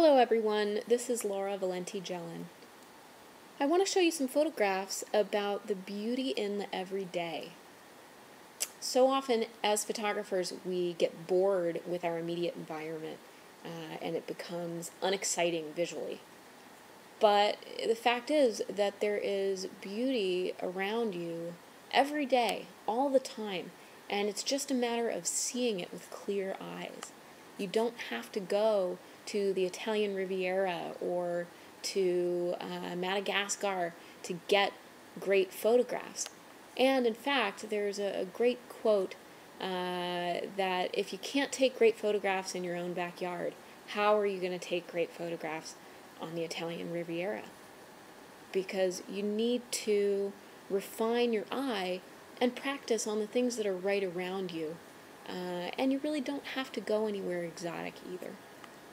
Hello everyone, this is Laura Valenti-Jelen. I want to show you some photographs about the beauty in the everyday. So often as photographers we get bored with our immediate environment and it becomes unexciting visually. But the fact is that there is beauty around you every day, all the time, and it's just a matter of seeing it with clear eyes. You don't have to go to the Italian Riviera or to Madagascar to get great photographs. And in fact, there's a great quote that if you can't take great photographs in your own backyard, how are you going to take great photographs on the Italian Riviera? Because you need to refine your eye and practice on the things that are right around you. And you really don't have to go anywhere exotic either.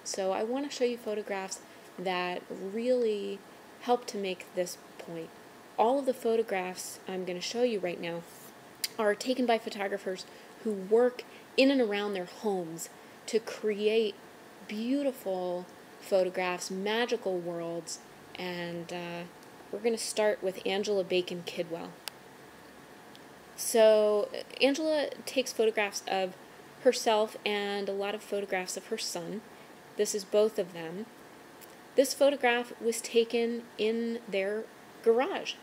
So I want to show you photographs that really help to make this point. All of the photographs I'm going to show you right now are taken by photographers who work in and around their homes to create beautiful photographs, magical worlds, and we're going to start with Angela Bacon Kidwell. So Angela takes photographs of herself and a lot of photographs of her son. This is both of them. This photograph was taken in their garage.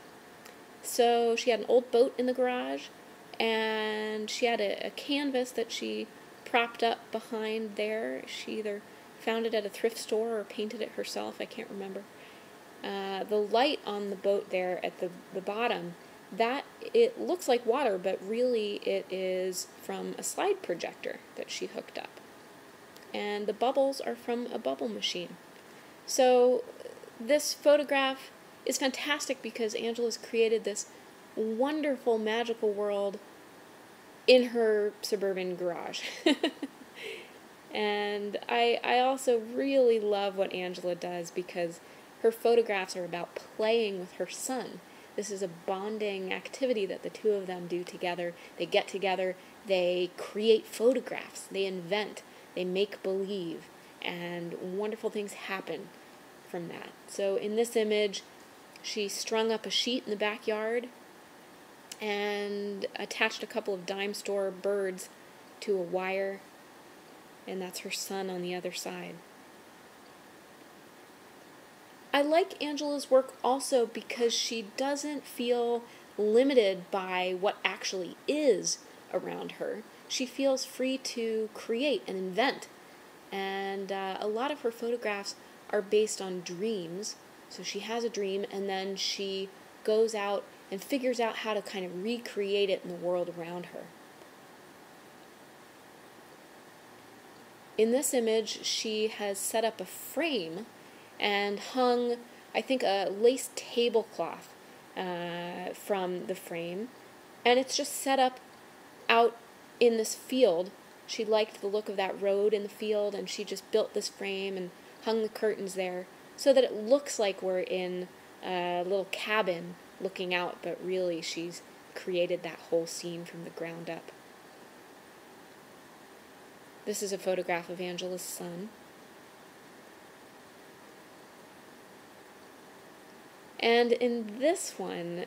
So she had an old boat in the garage, and she had a canvas that she propped up behind there. She either found it at a thrift store or painted it herself, I can't remember. The light on the boat there at the bottom, that it looks like water, but really it is from a slide projector that she hooked up. And the bubbles are from a bubble machine. So this photograph is fantastic because Angela's created this wonderful magical world in her suburban garage. And I also really love what Angela does because her photographs are about playing with her son. This is a bonding activity that the two of them do together. They get together, they create photographs, they invent, they make believe, and wonderful things happen from that. So in this image, she strung up a sheet in the backyard and attached a couple of dime store birds to a wire, and that's her son on the other side. I like Angela's work also because she doesn't feel limited by what actually is around her. She feels free to create and invent. And a lot of her photographs are based on dreams. So she has a dream and then she goes out and figures out how to kind of recreate it in the world around her. In this image, she has set up a frame and hung, I think, a lace tablecloth from the frame. And it's just set up out in this field. She liked the look of that road in the field, and she just built this frame and hung the curtains there so that it looks like we're in a little cabin looking out, but really she's created that whole scene from the ground up. This is a photograph of Angela's son. And in this one,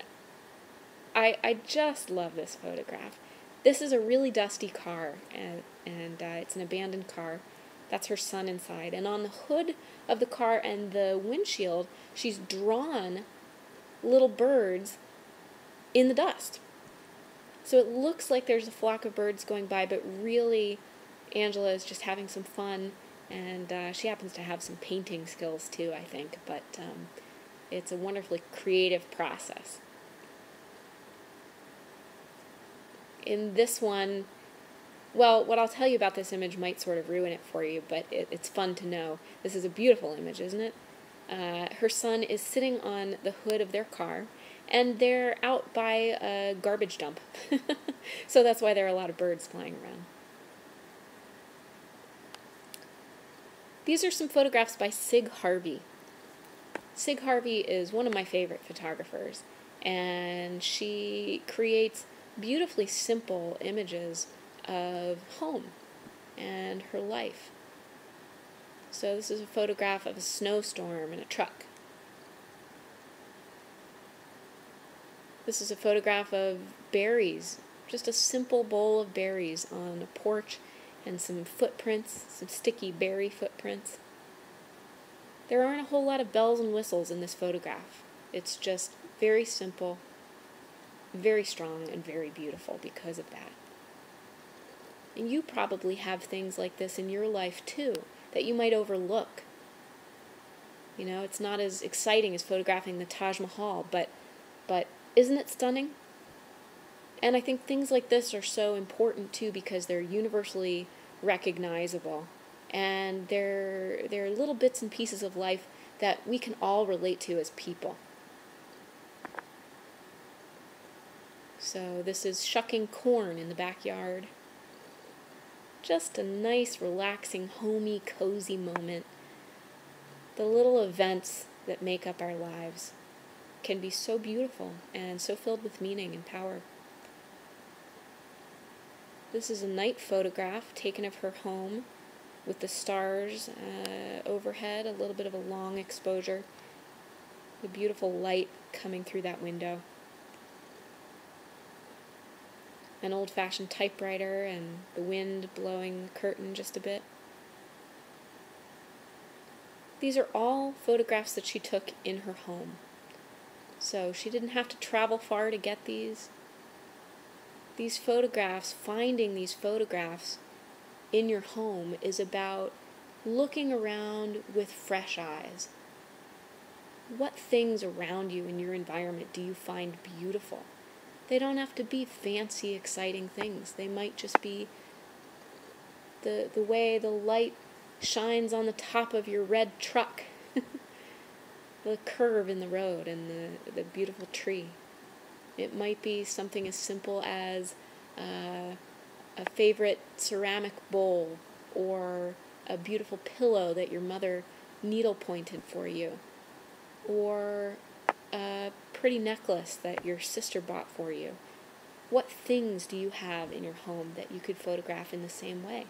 I just love this photograph. This is a really dusty car, and it's an abandoned car. That's her son inside. And on the hood of the car and the windshield, she's drawn little birds in the dust. So it looks like there's a flock of birds going by, but really Angela is just having some fun, and she happens to have some painting skills too, I think, but it's a wonderfully creative process. In this one, well, what I'll tell you about this image might sort of ruin it for you, but it's fun to know. This is a beautiful image, isn't it? Her son is sitting on the hood of their car, and they're out by a garbage dump. So that's why there are a lot of birds flying around. These are some photographs by Sig Harvey. Sig Harvey is one of my favorite photographers, and she creates beautifully simple images of home and her life. So this is a photograph of a snowstorm and a truck. This is a photograph of berries, just a simple bowl of berries on a porch and some footprints, some sticky berry footprints. There aren't a whole lot of bells and whistles in this photograph. It's just very simple, very strong, and very beautiful because of that. And you probably have things like this in your life too, that you might overlook. You know, it's not as exciting as photographing the Taj Mahal, but isn't it stunning? And I think things like this are so important too because they're universally recognizable. And they're little bits and pieces of life that we can all relate to as people. So this is shucking corn in the backyard. Just a nice, relaxing, homey, cozy moment. The little events that make up our lives can be so beautiful and so filled with meaning and power. This is a night photograph taken of her home with the stars overhead, a little bit of a long exposure, the beautiful light coming through that window. An old-fashioned typewriter and the wind blowing the curtain just a bit. These are all photographs that she took in her home. So she didn't have to travel far to get these. These photographs, finding these photographs in your home is about looking around with fresh eyes. What things around you in your environment do you find beautiful? They don't have to be fancy, exciting things. They might just be the way the light shines on the top of your red truck, the curve in the road, and the beautiful tree. It might be something as simple as a favorite ceramic bowl or a beautiful pillow that your mother needle pointed for you, or a pretty necklace that your sister bought for you. What things do you have in your home that you could photograph in the same way?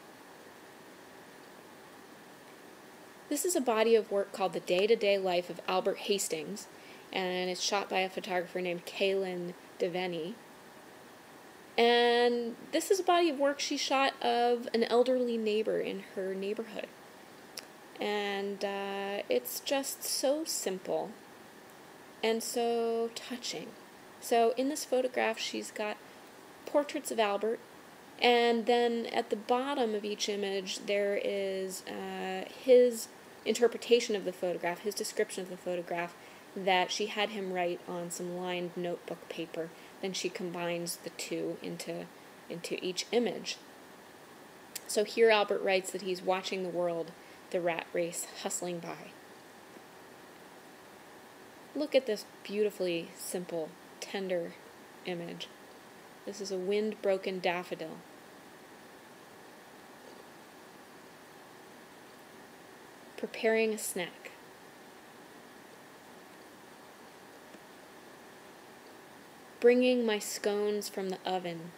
This is a body of work called The Day-to-Day Life of Albert Hastings, and it's shot by a photographer named Kaylin Devaney. And this is a body of work she shot of an elderly neighbor in her neighborhood. And it's just so simple and so touching. So in this photograph, she's got portraits of Albert, and then at the bottom of each image, there is his interpretation of the photograph, his description of the photograph that she had him write on some lined notebook paper. Then she combines the two into each image. So here Albert writes that he's watching the world, the rat race, hustling by. Look at this beautifully simple, tender image. This is a wind-broken daffodil. Preparing a snack. Bringing my scones from the oven.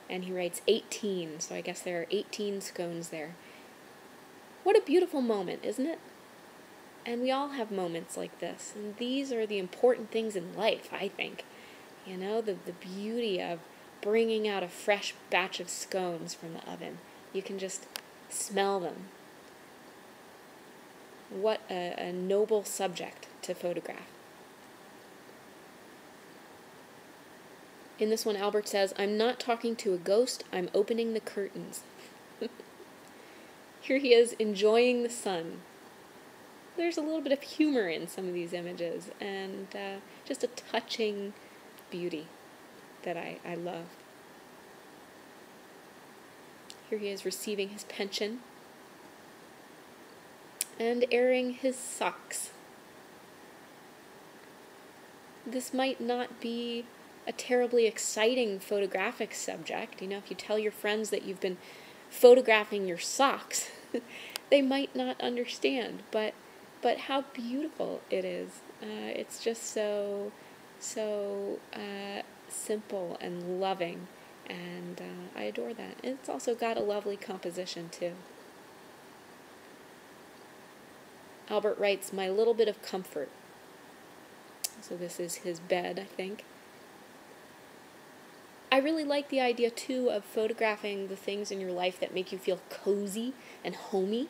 And he writes 18, so I guess there are 18 scones there. What a beautiful moment, isn't it? And we all have moments like this, and these are the important things in life, I think. You know, the beauty of bringing out a fresh batch of scones from the oven. You can just smell them. What a noble subject to photograph. In this one, Albert says, "I'm not talking to a ghost, I'm opening the curtains." Here he is enjoying the sun. There's a little bit of humor in some of these images, and just a touching beauty that I love. Here he is receiving his pension and airing his socks. This might not be a terribly exciting photographic subject. You know, if you tell your friends that you've been photographing your socks, they might not understand, but how beautiful it is. It's just so simple and loving, and I adore that. It's also got a lovely composition too. Albert writes, "My little bit of comfort." So this is his bed, I think. I really like the idea, too, of photographing the things in your life that make you feel cozy and homey.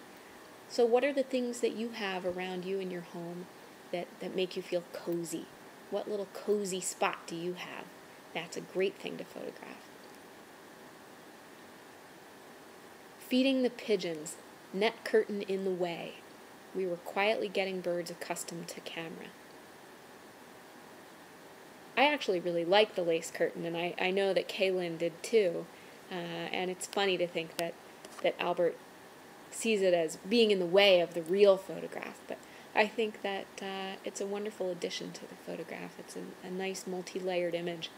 So what are the things that you have around you in your home that make you feel cozy? What little cozy spot do you have? That's a great thing to photograph. Feeding the pigeons, net curtain in the way. We were quietly getting birds accustomed to camera. I actually really like the lace curtain, and I know that Kaylin did too. And it's funny to think that Albert sees it as being in the way of the real photograph, but I think that it's a wonderful addition to the photograph. It's a nice multi-layered image,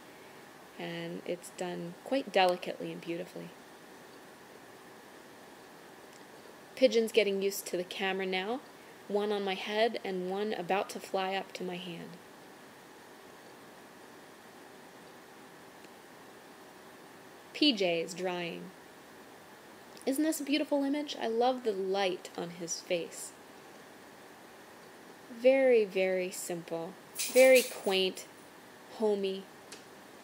and it's done quite delicately and beautifully. Pigeons getting used to the camera now, one on my head and one about to fly up to my hand. PJ's drying. Isn't this a beautiful image? I love the light on his face. Very, very simple, very quaint, homey,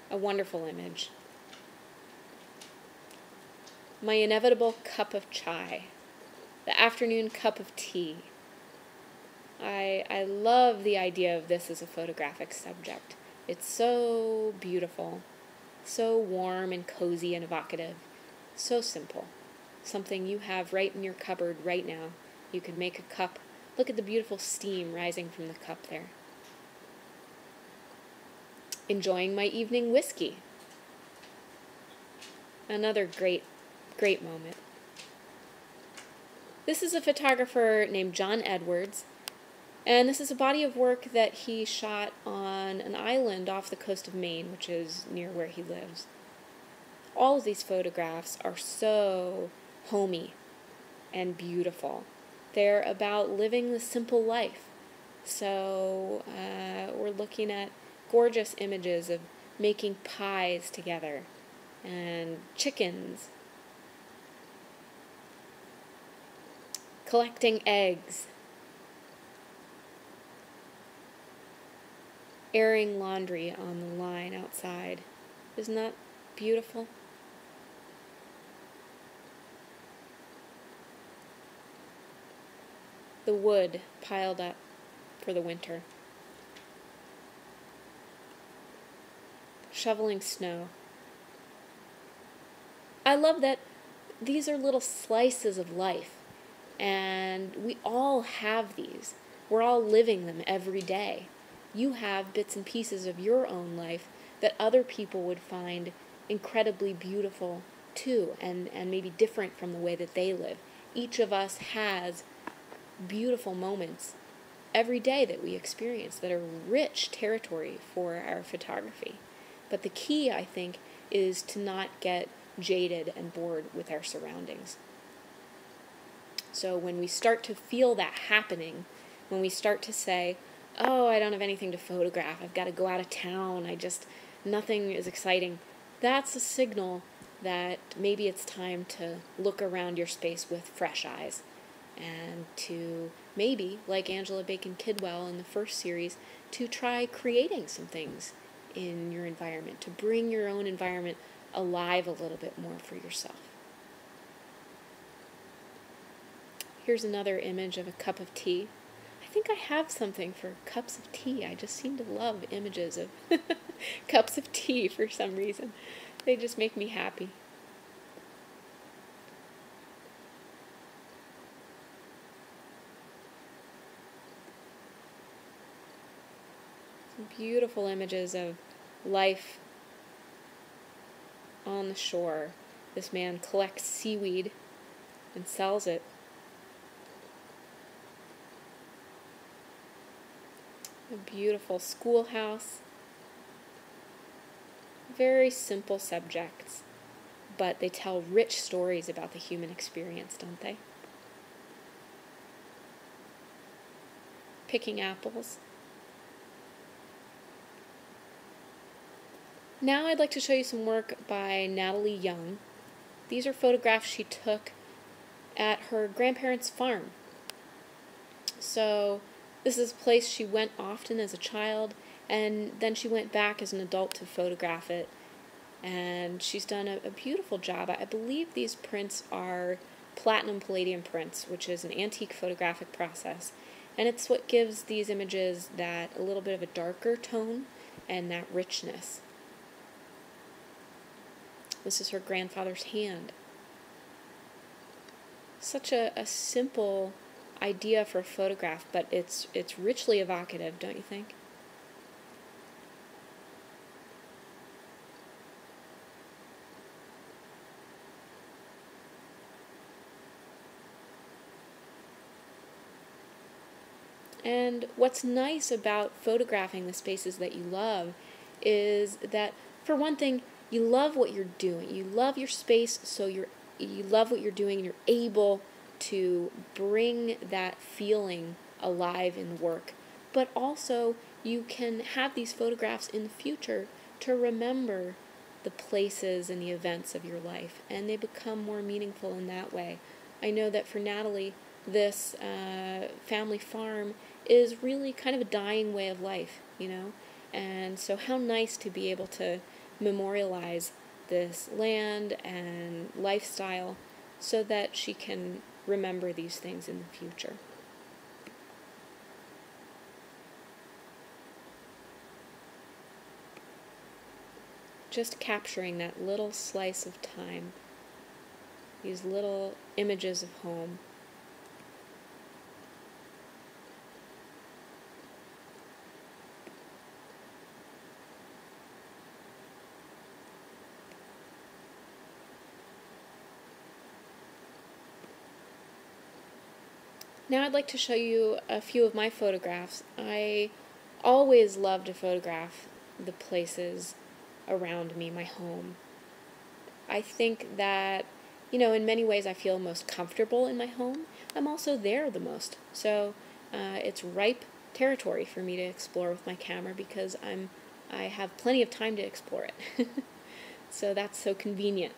a wonderful image. My inevitable cup of chai, the afternoon cup of tea. I love the idea of this as a photographic subject. It's so beautiful, so warm and cozy and evocative, so simple. Something you have right in your cupboard right now. You could make a cup. Look at the beautiful steam rising from the cup there. Enjoying my evening whiskey. Another great, great moment. This is a photographer named John Edwards, and this is a body of work that he shot on an island off the coast of Maine, which is near where he lives. All of these photographs are so homey and beautiful. They're about living the simple life. So we're looking at gorgeous images of making pies together and chickens, collecting eggs, airing laundry on the line outside. Isn't that beautiful? The wood piled up for the winter. Shoveling snow. I love that these are little slices of life, and we all have these. We're all living them every day. You have bits and pieces of your own life that other people would find incredibly beautiful too, and maybe different from the way that they live. Each of us has beautiful moments every day that we experience that are rich territory for our photography. But the key, I think, is to not get jaded and bored with our surroundings. So when we start to feel that happening, when we start to say, oh, I don't have anything to photograph, I've got to go out of town, nothing is exciting, that's a signal that maybe it's time to look around your space with fresh eyes, and to maybe, like Angela Bacon Kidwell in the first series, to try creating some things in your environment, to bring your own environment alive a little bit more for yourself. Here's another image of a cup of tea. I think I have something for cups of tea. I just seem to love images of cups of tea for some reason. They just make me happy. Some beautiful images of life on the shore. This man collects seaweed and sells it. A beautiful schoolhouse. Very simple subjects, but they tell rich stories about the human experience, don't they? Picking apples. Now I'd like to show you some work by Natalie Young. These are photographs she took at her grandparents' farm. So this is a place she went often as a child, and then she went back as an adult to photograph it. And she's done a beautiful job. I believe these prints are platinum palladium prints, which is an antique photographic process. And it's what gives these images that a little bit of a darker tone and that richness. This is her grandfather's hand. Such a simple idea for a photograph, but it's richly evocative, don't you think? And what's nice about photographing the spaces that you love is that, for one thing, you love what you're doing. You love your space, so you love what you're doing, and you're able to bring that feeling alive in the work. But also, you can have these photographs in the future to remember the places and the events of your life, and they become more meaningful in that way. I know that for Natalie, this family farm is really kind of a dying way of life, and so how nice to be able to memorialize this land and lifestyle so that she can remember these things in the future. Just capturing that little slice of time, these little images of home. Now I'd like to show you a few of my photographs. I always love to photograph the places around me, my home. I think that, in many ways I feel most comfortable in my home. I'm also there the most. So it's ripe territory for me to explore with my camera because I have plenty of time to explore it. So that's so convenient.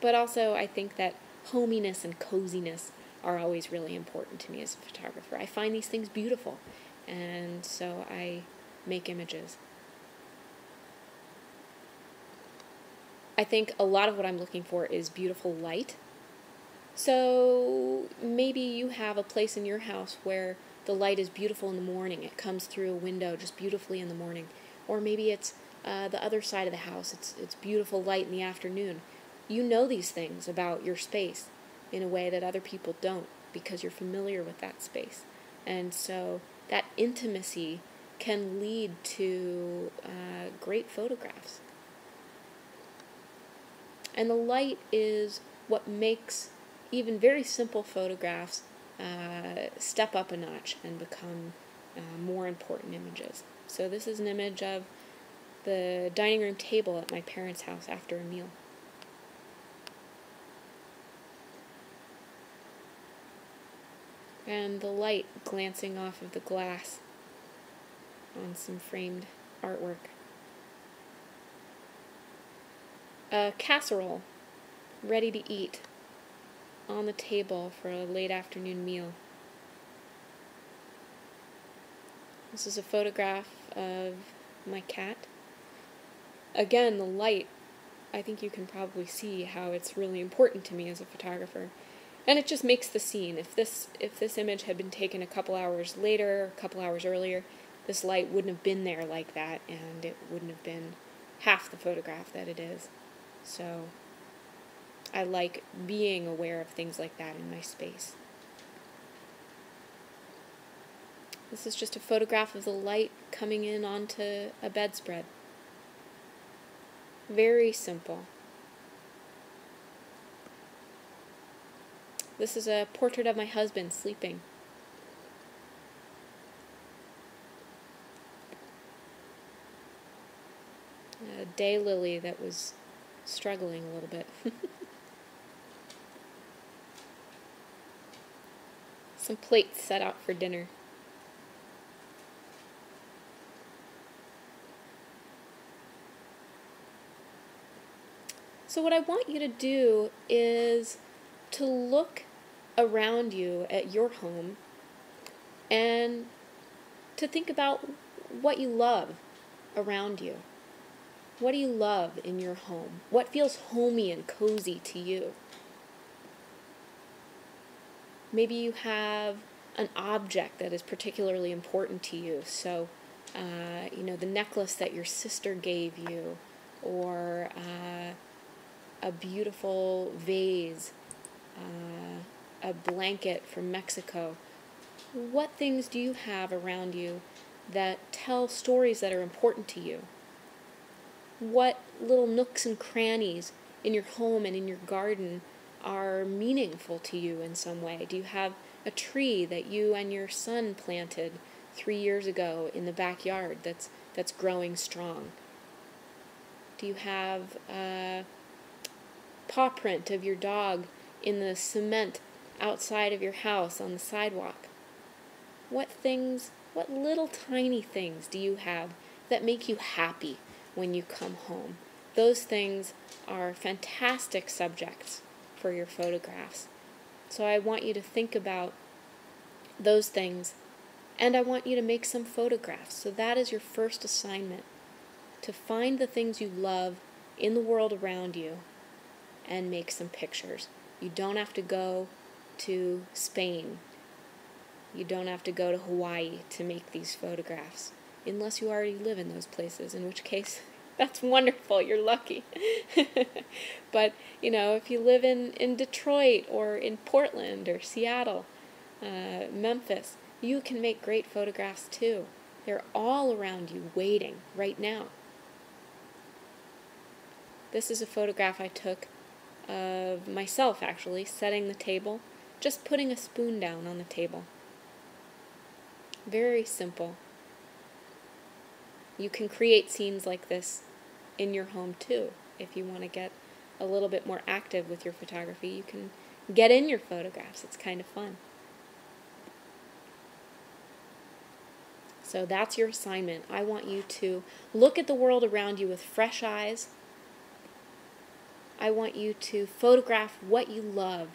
But also I think that hominess and coziness are always really important to me as a photographer. I find these things beautiful, and so I make images. I think a lot of what I'm looking for is beautiful light. So maybe you have a place in your house where the light is beautiful in the morning. It comes through a window just beautifully in the morning. Or maybe it's the other side of the house. It's beautiful light in the afternoon. You know these things about your space in a way that other people don't because you're familiar with that space. And so that intimacy can lead to great photographs. And the light is what makes even very simple photographs step up a notch and become more important images. So this is an image of the dining room table at my parents' house after a meal. And the light glancing off of the glass on some framed artwork. A casserole ready to eat on the table for a late afternoon meal. This is a photograph of my cat. Again, the light, I think you can probably see how it's really important to me as a photographer. And it just makes the scene. If this image had been taken a couple hours later, a couple hours earlier, this light wouldn't have been there like that, and it wouldn't have been half the photograph that it is. So I like being aware of things like that in my space. This is just a photograph of the light coming in onto a bedspread. Very simple. This is a portrait of my husband sleeping. A daylily that was struggling a little bit. Some plates set out for dinner. So what I want you to do is to look around you at your home and to think about what you love around you. What do you love in your home? What feels homey and cozy to you? Maybe you have an object that is particularly important to you. So, the necklace that your sister gave you, or a beautiful vase, a blanket from Mexico. What things do you have around you that tell stories that are important to you? What little nooks and crannies in your home and in your garden are meaningful to you in some way? Do you have a tree that you and your son planted 3 years ago in the backyard that's growing strong? Do you have a paw print of your dog in the cement outside of your house on the sidewalk? What little tiny things do you have that make you happy when you come home? Those things are fantastic subjects for your photographs. So I want you to think about those things, and I want you to make some photographs. So that is your first assignment, to find the things you love in the world around you and make some pictures. You don't have to go to Spain. You don't have to go to Hawaii to make these photographs, unless you already live in those places, in which case, that's wonderful, you're lucky. But, if you live in Detroit or in Portland or Seattle, Memphis, you can make great photographs too. They're all around you waiting right now. This is a photograph I took of myself, actually, setting the table, just putting a spoon down on the table. Very simple. You can create scenes like this in your home too. If you want to get a little bit more active with your photography, you can get in your photographs. It's kind of fun. So that's your assignment. I want you to look at the world around you with fresh eyes. I want you to photograph what you love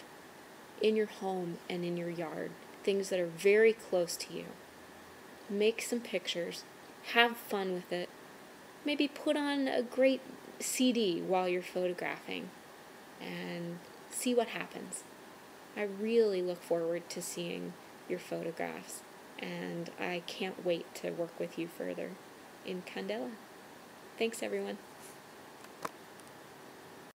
in your home and in your yard, things that are very close to you. Make some pictures. Have fun with it. Maybe put on a great CD while you're photographing and see what happens. I really look forward to seeing your photographs, and I can't wait to work with you further in Candela. Thanks, everyone.